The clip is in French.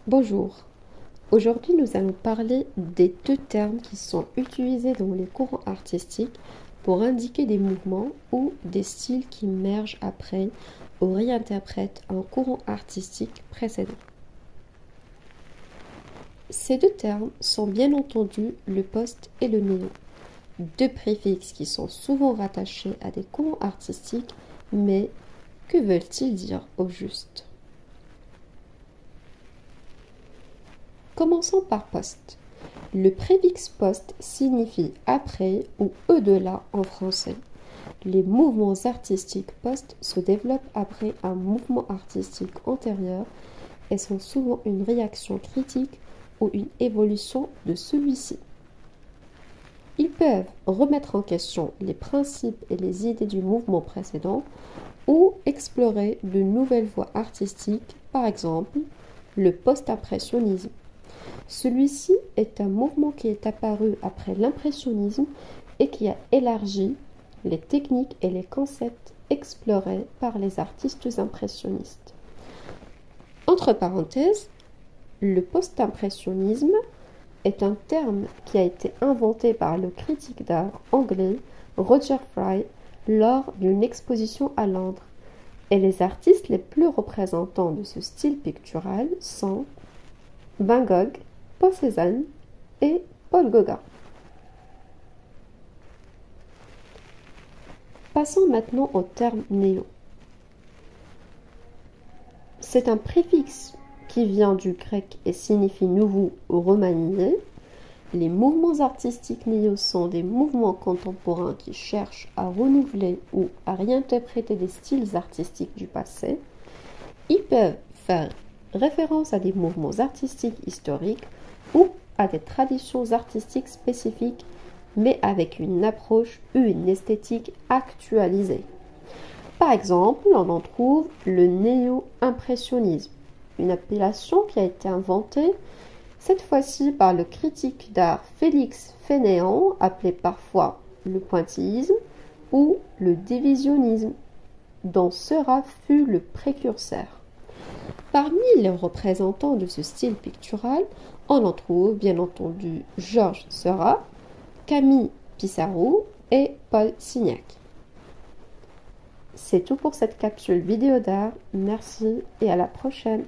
Bonjour, aujourd'hui nous allons parler des deux termes qui sont utilisés dans les courants artistiques pour indiquer des mouvements ou des styles qui émergent après ou réinterprètent un courant artistique précédent. Ces deux termes sont bien entendu le post et le néo, deux préfixes qui sont souvent rattachés à des courants artistiques, mais que veulent-ils dire au juste ? Commençons par post. Le préfixe post signifie après ou au-delà en français. Les mouvements artistiques post se développent après un mouvement artistique antérieur et sont souvent une réaction critique ou une évolution de celui-ci. Ils peuvent remettre en question les principes et les idées du mouvement précédent ou explorer de nouvelles voies artistiques, par exemple le post-impressionnisme. Celui-ci est un mouvement qui est apparu après l'impressionnisme et qui a élargi les techniques et les concepts explorés par les artistes impressionnistes. Entre parenthèses, le post-impressionnisme est un terme qui a été inventé par le critique d'art anglais Roger Fry lors d'une exposition à Londres, et les artistes les plus représentants de ce style pictural sont Van Gogh, Paul Cézanne et Paul Gauguin. Passons maintenant au terme néo. C'est un préfixe qui vient du grec et signifie nouveau ou remanié. Les mouvements artistiques néo sont des mouvements contemporains qui cherchent à renouveler ou à réinterpréter des styles artistiques du passé. Ils peuvent faire référence à des mouvements artistiques historiques ou à des traditions artistiques spécifiques, mais avec une approche ou une esthétique actualisée. Par exemple, on en trouve le néo-impressionnisme, une appellation qui a été inventée cette fois-ci par le critique d'art Félix Fénéon, appelé parfois le pointillisme ou le divisionnisme, dont Seurat fut le précurseur. Parmi les représentants de ce style pictural, on en trouve bien entendu Georges Seurat, Camille Pissarro et Paul Signac. C'est tout pour cette capsule vidéo d'art. Merci et à la prochaine.